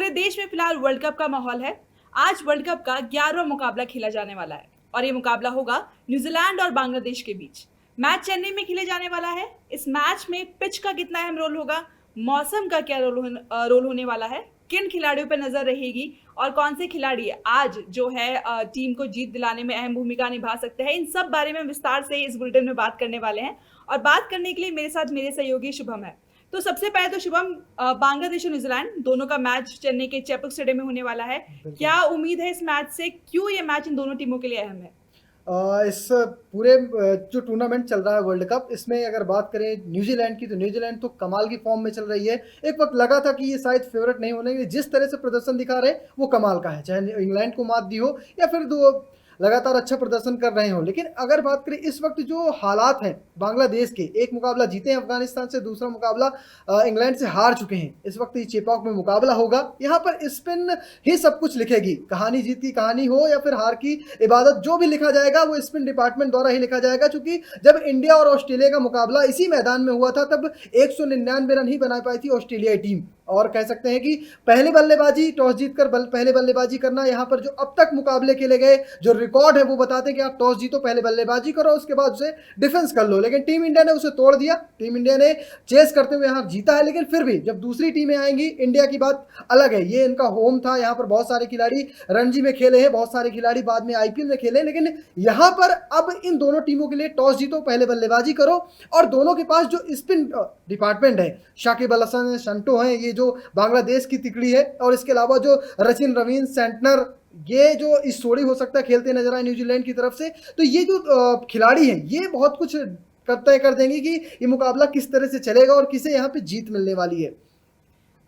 पूरे देश में फिलहाल वर्ल्ड कप का माहौल है। आज वर्ल्ड कप का 11वां मुकाबला खेला जाने वाला है और ये मुकाबला होगा न्यूजीलैंड और बांग्लादेश के बीच। मैच चेन्नई में खेले जाने वाला है। इस मैच में पिच का कितना अहम रोल होगा, मौसम का क्या रोल होने वाला है, किन खिलाड़ियों पर नजर रहेगी और कौन से खिलाड़ी आज जो है टीम को जीत दिलाने में अहम भूमिका निभा सकते हैं, इन सब बारे में विस्तार से इस बुलेटिन में बात करने वाले हैं। और बात करने के लिए मेरे साथ मेरे सहयोगी शुभम है। तो सबसे पहले तो शुभम, बांग्लादेश और न्यूजीलैंड दोनों का मैच चेन्नई के चेपक स्टेडियम में होने वाला है। क्या उम्मीद है इस मैच से, क्यों ये मैच इन दोनों टीमों के लिए अहम है? इस पूरे जो टूर्नामेंट चल रहा है वर्ल्ड कप, इसमें अगर बात करें न्यूजीलैंड की, तो न्यूजीलैंड तो कमाल की फॉर्म में चल रही है। एक वक्त लगा था कि ये शायद फेवरेट नहीं होने, जिस तरह से प्रदर्शन दिखा रहे हैं वो कमाल का है, चाहे इंग्लैंड को मात दी हो या फिर दो लगातार अच्छा प्रदर्शन कर रहे हो। लेकिन अगर बात करें इस वक्त जो हालात हैं बांग्लादेश के, एक मुकाबला जीते हैं अफगानिस्तान से, दूसरा मुकाबला इंग्लैंड से हार चुके हैं। इस वक्त ये चेपॉक में मुकाबला होगा, यहाँ पर स्पिन ही सब कुछ लिखेगी। कहानी जीत की कहानी हो या फिर हार की इबादत, जो भी लिखा जाएगा वो स्पिन डिपार्टमेंट द्वारा ही लिखा जाएगा। क्योंकि जब इंडिया और ऑस्ट्रेलिया का मुकाबला इसी मैदान में हुआ था, तब 199 रन ही बना पाई थी ऑस्ट्रेलियाई टीम। और कह सकते हैं कि पहली बल्लेबाजी, टॉस जीतकर पहले बल्लेबाजी करना, यहाँ पर जो अब तक मुकाबले खेले गए जो रिकॉर्ड है वो बताते हैं कि आप टॉस जीतो, पहले बल्लेबाजी करो, उसके बाद उसे डिफेंस कर लो। लेकिन टीम इंडिया ने उसे तोड़ दिया। टीम इंडिया ने चेस करते हुए यहाँ जीता है। लेकिन फिर भी जब दूसरी टीमें आएंगी, इंडिया की बात अलग है। ये इनका होम था, यहाँ पर बहुत सारे खिलाड़ी रणजी में खेले हैं, बहुत सारे खिलाड़ी बाद में आईपीएल में खेले। लेकिन यहाँ पर अब इन दोनों टीमों के लिए टॉस जीतो, पहले बल्लेबाजी करो। और दोनों के पास जो स्पिन डिपार्टमेंट है, शाकिब अल हसन है, शंटो है, ये जो बांग्लादेश की तिकड़ी है, और इसके अलावा जो रचिन रवीन, सेंटनर, ये जो इस सोड़ी हो सकता है खेलते नजर आए न्यूजीलैंड की तरफ से। तो ये जो खिलाड़ी हैं, ये बहुत कुछ तय कर देंगे कि ये मुकाबला किस तरह से चलेगा और किसे यहाँ पे जीत मिलने वाली है।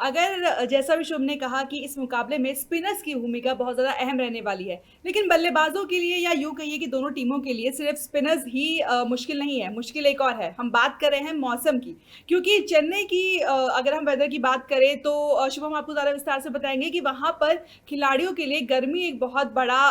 अगर जैसा भी शुभ ने कहा कि इस मुकाबले में स्पिनर्स की भूमिका बहुत ज़्यादा अहम रहने वाली है, लेकिन बल्लेबाजों के लिए या यूँ कहिए कि दोनों टीमों के लिए सिर्फ स्पिनर्स ही मुश्किल नहीं है। मुश्किल एक और है, हम बात कर रहे हैं मौसम की। क्योंकि चेन्नई की अगर हम वेदर की बात करें तो शुभम आपको ज़्यादा विस्तार से बताएंगे कि वहाँ पर खिलाड़ियों के लिए गर्मी एक बहुत बड़ा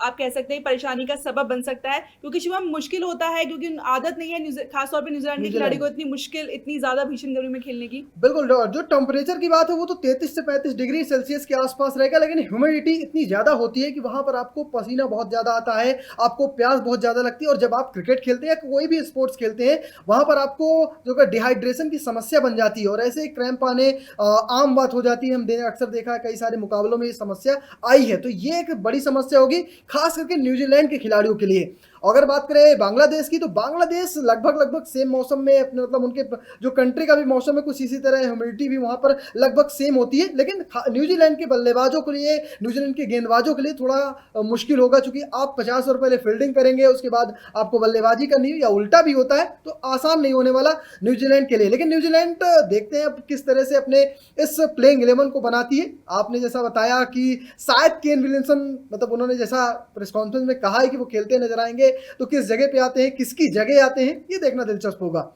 आप कह सकते हैं परेशानी का सबब बन सकता है। क्योंकि शुभम, मुश्किल होता है क्योंकि आदत नहीं है खासतौर पर न्यूजीलैंड के खिलाड़ी को इतनी मुश्किल, इतनी ज़्यादा भीषण गर्मी में खेलने की। बिल्कुल, जो टेम्परेचर की बात है वो तो 33 से 35 डिग्री सेल्सियस के आसपास रहेगा। लेकिन ह्यूमिडिटी इतनी ज़्यादा होती है कि वहाँ पर आपको पसीना बहुत ज़्यादा आता है, आपको प्यास बहुत ज़्यादा लगती है। और जब आप क्रिकेट खेलते हैं, कोई भी स्पोर्ट्स खेलते हैं, वहाँ पर आपको जो डिहाइड्रेशन की समस्या बन जाती है और ऐसे क्रैम्प आने आम बात हो जाती है। अक्सर देखा है कई सारे मुकाबलों में ये समस्या आई है। तो ये एक बड़ी समस्या होगी खास करके न्यूजीलैंड के खिलाड़ियों के लिए। अगर बात करें बांग्लादेश की, तो बांग्लादेश लगभग सेम मौसम में अपने, मतलब उनके जो कंट्री का भी मौसम है कुछ इसी तरह, ह्यूमिडिटी भी वहाँ पर लगभग सेम होती है। लेकिन न्यूजीलैंड के बल्लेबाजों के लिए, न्यूजीलैंड के गेंदबाजों के लिए थोड़ा मुश्किल होगा। चूंकि आप 50 ओवर पहले फील्डिंग करेंगे, उसके बाद आपको बल्लेबाजी करनी है, या उल्टा भी होता है, तो आसान नहीं होने वाला न्यूजीलैंड के लिए। लेकिन न्यूजीलैंड देखते हैं अब किस तरह से अपने इस प्लेइंग 11 को बनाती है। आपने जैसा बताया कि शायद केन विलियमसन, मतलब उन्होंने जैसा प्रेस कॉन्फ्रेंस में कहा है कि वो खेलते नजर आएंगे, तो किस जगह पे आते हैं, किसकी जगह आते हैं, ये देखना दिलचस्प होगा।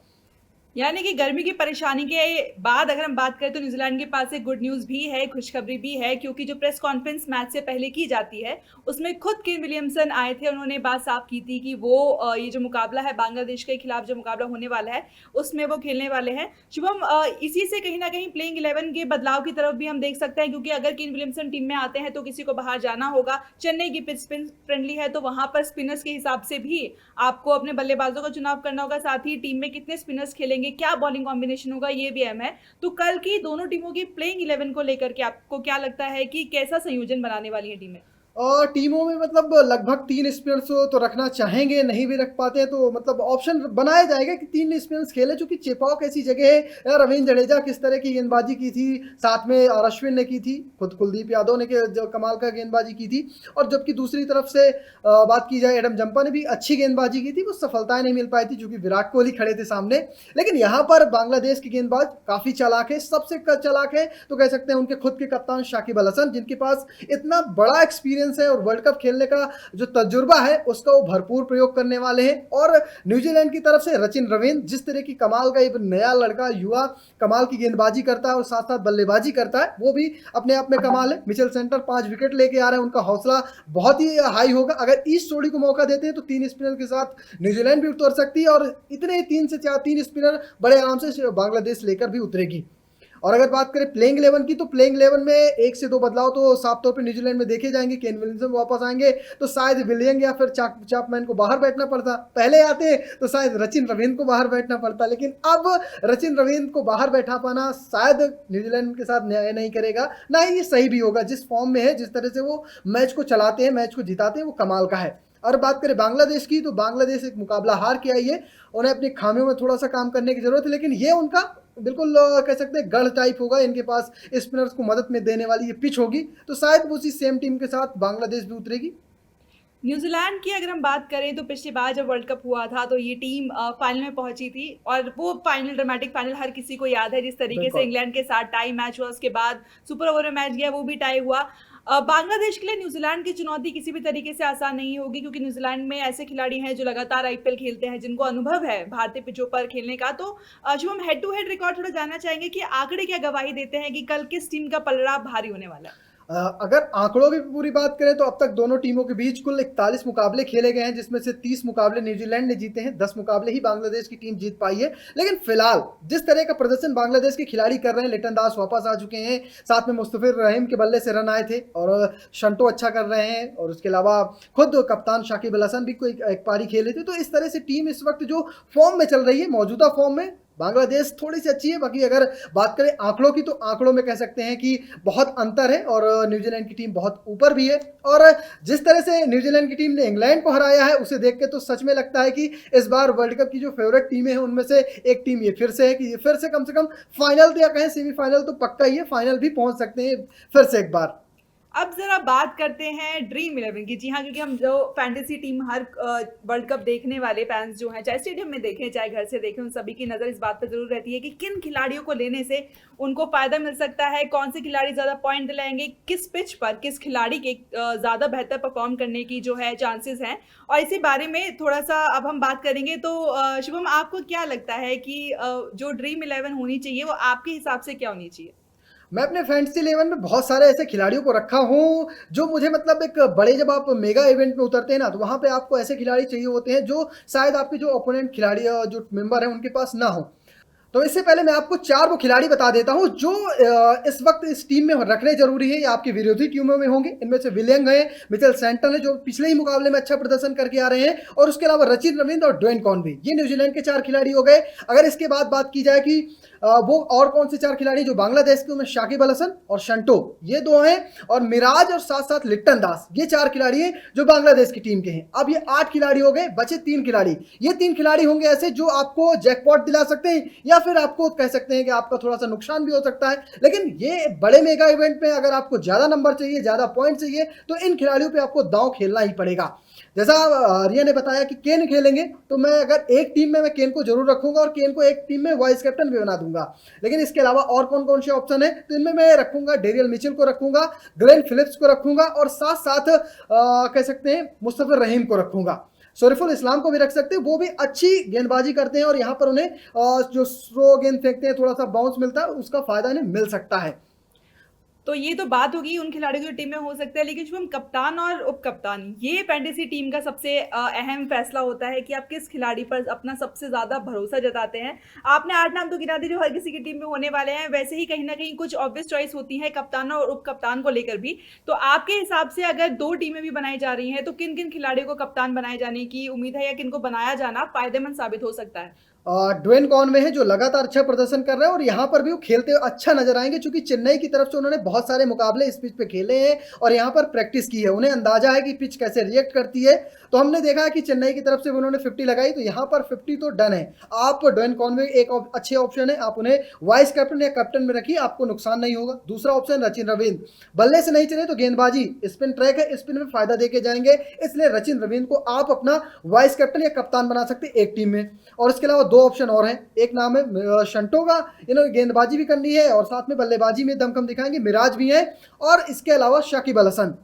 यानी कि गर्मी की परेशानी के बाद अगर हम बात करें तो न्यूजीलैंड के पास एक गुड न्यूज़ भी है, खुशखबरी भी है। क्योंकि जो प्रेस कॉन्फ्रेंस मैच से पहले की जाती है, उसमें खुद केन विलियमसन आए थे। उन्होंने बात साफ की थी कि वो ये जो मुकाबला है बांग्लादेश के खिलाफ, जो मुकाबला होने वाला है उसमें वो खेलने वाले हैं। शुभम, इसी से कहीं ना कहीं प्लेइंग 11 के बदलाव की तरफ भी हम देख सकते हैं। क्योंकि अगर केन विलियमसन टीम में आते हैं तो किसी को बाहर जाना होगा। चेन्नई की पिच स्पिन फ्रेंडली है, तो वहाँ पर स्पिनर्स के हिसाब से भी आपको अपने बल्लेबाजों का चुनाव करना होगा। साथ ही टीम में कितने स्पिनर्स खेलेंगे, क्या बॉलिंग कॉम्बिनेशन होगा, ये भी अहम है। तो कल की दोनों टीमों की प्लेइंग 11 को लेकर के आपको क्या लगता है कि कैसा संयोजन बनाने वाली है टीमें? और टीमों में मतलब लगभग 3 स्पिनर्स तो रखना चाहेंगे, नहीं भी रख पाते हैं तो मतलब ऑप्शन बनाया जाएगा कि 3 स्पिनर्स खेले। चूंकि चेपॉक ऐसी जगह है, रविंद्र जडेजा किस तरह की गेंदबाजी की थी, साथ में अश्विन ने की थी, खुद कुलदीप यादव ने जो कमाल का गेंदबाजी की थी। और जबकि दूसरी तरफ से बात की जाए, एडम जंपा ने भी अच्छी गेंदबाजी की थी, वो सफलताएं नहीं मिल पाई थी क्योंकि विराट कोहली खड़े थे सामने। लेकिन यहाँ पर बांग्लादेश की गेंदबाज काफ़ी चालाक है, सबसे चालाक है तो कह सकते हैं उनके खुद के कप्तान शाकिब अल हसन, जिनके पास इतना बड़ा एक्सपीरियंस है और वर्ल्ड कप खेलने का जो तजुर्बा है उसका वो भरपूर प्रयोग करने वाले हैं। और न्यूजीलैंड की तरफ से रचिन रवीन, जिस तरह की कमाल का एक नया लड़का, युवा कमाल की गेंदबाजी करता है और साथ साथ बल्लेबाजी करता है, वो भी अपने आप में कमाल है। मिचेल सेंटर 5 विकेट लेके आ रहे हैं, उनका हौसला बहुत ही हाई होगा। अगर ईस्ट जोड़ी को मौका देते हैं तो 3 स्पिनर के साथ न्यूजीलैंड भी उतर सकती है और इतने 3 से 4 3 स्पिनर बड़े आराम से बांग्लादेश लेकर भी उतरेगी। और अगर बात करें प्लेइंग 11 की, तो प्लेइंग 11 में 1 से 2 बदलाव तो साफ तौर पे न्यूजीलैंड में देखे जाएंगे। केन विलियमसन वापस आएंगे तो शायद विलियम या फिर चैपमैन को बाहर बैठना पड़ता, पहले आते तो शायद रचिन रवींद्र को बाहर बैठना पड़ता, लेकिन अब रचिन रवींद्र को बाहर बैठा पाना शायद न्यूजीलैंड के साथ न्याय नहीं करेगा, ना ही ये सही भी होगा। जिस फॉर्म में है, जिस तरह से वो मैच को चलाते हैं, मैच को जिताते हैं, वो कमाल का है। और बात करें बांग्लादेश की, तो बांग्लादेश एक मुकाबला हार के आई है, उन्हें अपनी खामियों में थोड़ा सा काम करने की जरूरत है, लेकिन ये उनका बिल्कुल कह सकते हैं गढ़ टाइप होगा। इनके पास स्पिनर्स को मदद में देने वाली ये पिच होगी, तो शायद उसी सेम टीम के साथ बांग्लादेश भी उतरेगी। न्यूजीलैंड की अगर हम बात करें तो पिछली बार जब वर्ल्ड कप हुआ था तो ये टीम फाइनल में पहुंची थी, और वो फाइनल ड्रामेटिक फाइनल हर किसी को याद है, जिस तरीके से इंग्लैंड के साथ टाई मैच हुआ, उसके बाद सुपर ओवर में मैच गया, वो भी टाई हुआ। बांग्लादेश के लिए न्यूजीलैंड की चुनौती किसी भी तरीके से आसान नहीं होगी, क्योंकि न्यूजीलैंड में ऐसे खिलाड़ी हैं जो लगातार आईपीएल खेलते हैं, जिनको अनुभव है भारतीय पिचों पर खेलने का। तो जो हम हेड टू हेड रिकॉर्ड थोड़ा जानना चाहेंगे कि आंकड़े क्या गवाही देते हैं कि कल किस टीम का पलड़ा भारी होने वाला है। अगर आंकड़ों की पूरी बात करें तो अब तक दोनों टीमों के बीच कुल 41 मुकाबले खेले गए हैं, जिसमें से 30 मुकाबले न्यूजीलैंड ने जीते हैं, 10 मुकाबले ही बांग्लादेश की टीम जीत पाई है। लेकिन फिलहाल जिस तरह का प्रदर्शन बांग्लादेश के खिलाड़ी कर रहे हैं, लिटन दास वापस आ चुके हैं, साथ में मुस्तफिर रहीम के बल्ले से रन आए थे, और शंटो अच्छा कर रहे हैं, और उसके अलावा खुद कप्तान शाकिब अल हसन भी कोई एक पारी खेले थे। तो इस तरह से टीम इस वक्त जो फॉर्म में चल रही है, मौजूदा फॉर्म में बांग्लादेश थोड़ी सी अच्छी है। बाकी अगर बात करें आंकड़ों की, तो आंकड़ों में कह सकते हैं कि बहुत अंतर है, और न्यूजीलैंड की टीम बहुत ऊपर भी है। और जिस तरह से न्यूजीलैंड की टीम ने इंग्लैंड को हराया है, उसे देख के तो सच में लगता है कि इस बार वर्ल्ड कप की जो फेवरेट टीमें हैं, उनमें से एक टीम ये फिर से है कि ये फिर से कम फाइनल या कहें सेमीफाइनल तो पक्का ही है, फाइनल भी पहुंच सकते हैं फिर से एक बार। अब जरा बात करते हैं ड्रीम 11 की। जी हाँ, क्योंकि हम जो फैंटेसी टीम हर वर्ल्ड कप देखने वाले फैंस जो हैं, चाहे स्टेडियम में देखें चाहे घर से देखें, उन सभी की नज़र इस बात पर जरूर रहती है कि किन खिलाड़ियों को लेने से उनको फायदा मिल सकता है, कौन से खिलाड़ी ज़्यादा पॉइंट दिलाएंगे, किस पिच पर किस खिलाड़ी के ज़्यादा बेहतर परफॉर्म करने की जो है चांसेस हैं। और इसी बारे में थोड़ा सा अब हम बात करेंगे। तो शुभम, आपको क्या लगता है कि जो ड्रीम 11 होनी चाहिए वो आपके हिसाब से क्या होनी चाहिए? मैं अपने फैंटेसी 11 में बहुत सारे ऐसे खिलाड़ियों को रखा हूँ जो मुझे मतलब एक बड़े, जब आप मेगा इवेंट में उतरते हैं ना, तो वहाँ पे आपको ऐसे खिलाड़ी चाहिए होते हैं जो शायद आपके जो ओपोनेंट खिलाड़ी जो मेंबर हैं उनके पास ना हो। तो इससे पहले मैं आपको 4 वो खिलाड़ी बता देता हूं जो इस वक्त इस टीम में रखने जरूरी है, या आपकी विरोधी टीमों में होंगे। इनमें से विलियम है, मिचेल सैंटन है जो पिछले ही मुकाबले में अच्छा प्रदर्शन करके आ रहे हैं, और उसके अलावा रचिन रवींद्र और ड्वेन कॉनवे, ये न्यूजीलैंड के 4 खिलाड़ी हो गए। अगर इसके बाद बात की जाए कि वो और कौन से 4 खिलाड़ी जो बांग्लादेश के, उनमें शाकिब अल हसन और शंटो, ये 2 हैं, और मिराज और साथ साथ लिट्टन दास, ये 4 खिलाड़ी हैं जो बांग्लादेश की टीम के हैं। अब ये 8 खिलाड़ी हो गए, बचे 3 खिलाड़ी। ये 3 खिलाड़ी होंगे ऐसे जो आपको जैकपॉट दिला सकते हैं, या फिर आपको कह सकते हैं कि आपका थोड़ा सा नुकसान भी हो सकता है। लेकिन ये बड़े मेगा इवेंट में अगर आपको ज्यादा नंबर चाहिए, ज्यादा पॉइंट चाहिए, तो इन खिलाड़ियों पे आपको दांव खेलना ही पड़ेगा। जैसा रिया ने बताया कि केन खेलेंगे, तो मैं अगर एक टीम में मैं केन को जरूर रखूंगा, और केन को एक टीम में वाइस कैप्टन भी बना दूंगा। लेकिन इसके अलावा और कौन कौन से ऑप्शन है, तो इनमें मैं रखूंगा डेरियल मिचेल को रखूंगा, ग्लेन फिलिप्स को रखूंगा, और साथ साथ कह सकते हैं मुस्तफिर रहीम को रखूंगा। शरीफुल इस्लाम को भी रख सकते हैं, वो भी अच्छी गेंदबाजी करते हैं, और यहाँ पर उन्हें जो स्लो गेंद फेंकते हैं, थोड़ा सा बाउंस मिलता है, उसका फायदा इन्हें मिल सकता है। तो ये तो बात होगी उन खिलाड़ियों की टीम में हो सकता है, लेकिन शुभम, कप्तान और उप कप्तान, ये फैंटेसी टीम का सबसे अहम फैसला होता है कि आप किस खिलाड़ी पर अपना सबसे ज्यादा भरोसा जताते हैं। आपने 8 नाम तो गिना दिए जो हर किसी की टीम में होने वाले हैं, वैसे ही कहीं ना कहीं कुछ ऑब्वियस चॉइस होती है कप्तान और उप कप्तान को लेकर भी। तो आपके हिसाब से अगर 2 टीमें भी बनाई जा रही हैं, तो किन किन खिलाड़ियों को कप्तान बनाए जाने की उम्मीद है, या किन को बनाया जाना फायदेमंद साबित हो सकता है? ड्वेन कॉनवे है जो लगातार अच्छा प्रदर्शन कर रहे हैं, और यहाँ पर भी वो खेलते हुए अच्छा नजर आएंगे, क्योंकि चेन्नई की तरफ से उन्होंने बहुत सारे मुकाबले इस पिच पे खेले हैं, और यहाँ पर प्रैक्टिस की है, उन्हें अंदाजा है कि पिच कैसे रिएक्ट करती है। तो हमने देखा है कि चेन्नई की तरफ से उन्होंने 50 लगाई, तो यहाँ पर 50 तो डन है। आप ड्वेन कॉनवे एक अच्छे ऑप्शन है, आप उन्हें वाइस कैप्टन या कैप्टन में रखिए, आपको नुकसान नहीं होगा। दूसरा ऑप्शन रचिन रवींद्र, बल्ले से नहीं चले तो गेंदबाजी, स्पिन ट्रैक है, स्पिन में फायदा देके जाएंगे, इसलिए रचिन रवींद्र को आप अपना वाइस कैप्टन या कप्तान बना सकते हैं एक टीम में। और इसके अलावा 2 ऑप्शन और हैं, एक नाम है शंटो का, इन्होंने गेंदबाजी भी करनी है और साथ में बल्लेबाजी में दमखम दिखाएंगे, मिराज भी है, और इसके अलावा शाकिब अल हसन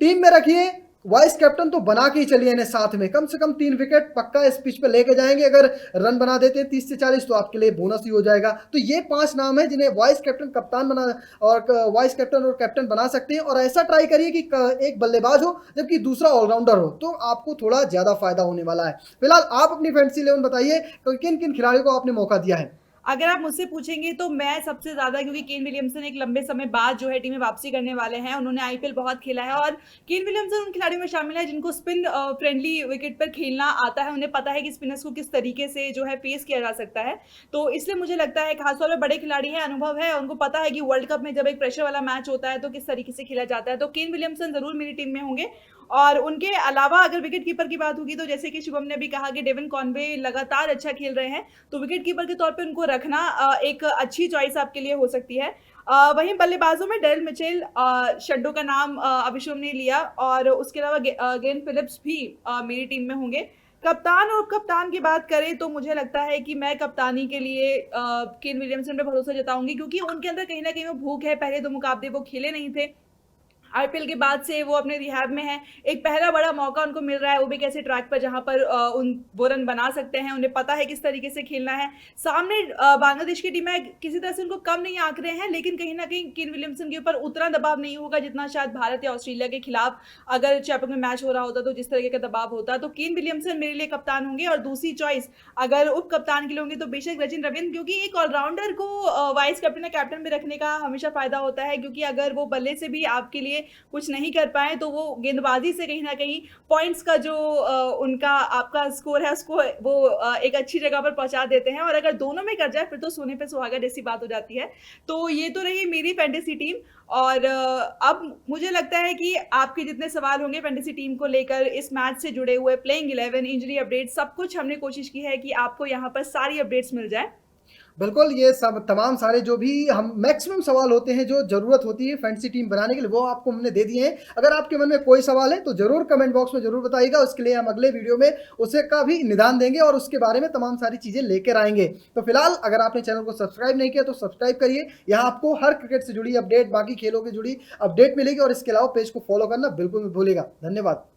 टीम में रखिए। वाइस कैप्टन तो बना के ही चलिए इन्हें, साथ में कम से कम 3 विकेट पक्का इस पिच पे लेके जाएंगे। अगर रन बना देते हैं 30 से 40 तो आपके लिए बोनस ही हो जाएगा। तो ये 5 नाम है जिन्हें वाइस कैप्टन, कप्तान बना और वाइस कैप्टन और कैप्टन बना सकते हैं। और ऐसा ट्राई करिए कि एक बल्लेबाज हो जबकि दूसरा ऑलराउंडर हो, तो आपको थोड़ा ज्यादा फायदा होने वाला है। फिलहाल आप अपनी फैंटेसी 11 बताइए, किन किन खिलाड़ियों को आपने मौका दिया है? अगर आप मुझसे पूछेंगे तो मैं सबसे ज़्यादा, क्योंकि केन विलियमसन एक लंबे समय बाद जो है टीम में वापसी करने वाले हैं, उन्होंने आईपीएल बहुत खेला है और केन विलियमसन उन खिलाड़ियों में शामिल है जिनको स्पिन फ्रेंडली विकेट पर खेलना आता है। उन्हें पता है कि स्पिनर्स को किस तरीके से जो है फेस किया जा सकता है। तो इसलिए मुझे लगता है खासतौर पर बड़े खिलाड़ी हैं, अनुभव है, उनको पता है कि वर्ल्ड कप में जब एक प्रेशर वाला मैच होता है तो किस तरीके से खेला जाता है। तो केन विलियमसन ज़रूर मेरी टीम में होंगे और उनके अलावा अगर विकेट कीपर की बात होगी तो जैसे कि शुभम ने भी कहा कि डेविन कॉनवे लगातार अच्छा खेल रहे हैं, तो विकेट कीपर के तौर पे उनको रखना एक अच्छी चॉइस आपके लिए हो सकती है। वहीं बल्लेबाजों में डेरिल मिचेल, शड्डो का नाम अभी शुभम ने लिया और उसके अलावा गेन फिलिप्स भी मेरी टीम में होंगे। कप्तान और उपकप्तान की बात करें तो मुझे लगता है कि मैं कप्तानी के लिए केन विलियमसन पे भरोसा जताऊँगी, क्योंकि उनके अंदर कहीं न कहीं वो भूख है। पहले 2 मुकाबले वो खेले नहीं थे। आईपीएल के बाद से वो अपने रिहैब में हैं। एक पहला बड़ा मौका उनको मिल रहा है, वो भी एक ऐसे ट्रैक पर जहाँ पर वो रन बना सकते हैं। उन्हें पता है किस तरीके से खेलना है। सामने बांग्लादेश की टीम है, किसी तरह से उनको कम नहीं आँक रहे हैं, लेकिन कहीं न कहीं केन विलियमसन के ऊपर उतना दबाव नहीं होगा जितना शायद भारत या ऑस्ट्रेलिया के खिलाफ अगर चैपक में मैच हो रहा होता तो जिस तरीके का दबाव होता। तो केन विलियमसन मेरे लिए कप्तान होंगे और दूसरी चॉइस अगर उप कप्तान के लिए होंगे तो बेशक रचिन रविंद्र, क्योंकि एक ऑलराउंडर को वाइस कैप्टन या कैप्टन भी रखने का हमेशा फ़ायदा होता है, क्योंकि अगर वो बल्ले से भी आपके लिए कुछ नहीं कर पाए तो वो गेंदबाजी से कहीं न कहीं पॉइंट्स का जो उनका आपका स्कोर है उसको वो एक अच्छी जगह पर पहुँचा देते हैं और अगर दोनों में कर जाए फिर तो सोने पे सुहागा जैसी बात हो जाती है। तो ये तो रही मेरी फैंटेसी टीम और अब मुझे लगता है कि आपके जितने सवाल होंगे फैंटेसी टीम को लेकर इस मैच से जुड़े हुए प्लेइंग 11, इंजरी अपडेट सब कुछ हमने कोशिश की है कि आपको यहाँ पर सारी अपडेट्स मिल जाए। बिल्कुल, ये सब तमाम सारे जो भी हम मैक्सिमम सवाल होते हैं, जो ज़रूरत होती है फैंटेसी टीम बनाने के लिए, वो आपको हमने दे दिए हैं। अगर आपके मन में कोई सवाल है, तो ज़रूर कमेंट बॉक्स में ज़रूर बताइएगा, उसके लिए हम अगले वीडियो में उसे का भी निदान देंगे और उसके बारे में तमाम सारी चीज़ें लेकर आएँगे। तो फिलहाल अगर आपने चैनल को सब्सक्राइब नहीं किया, तो सब्सक्राइब करिए। यहाँ आपको हर क्रिकेट से जुड़ी अपडेट, बाकी खेलों की जुड़ी अपडेट मिलेगी और इसके अलावा पेज को फॉलो करना बिल्कुल मत भूलिएगा। धन्यवाद।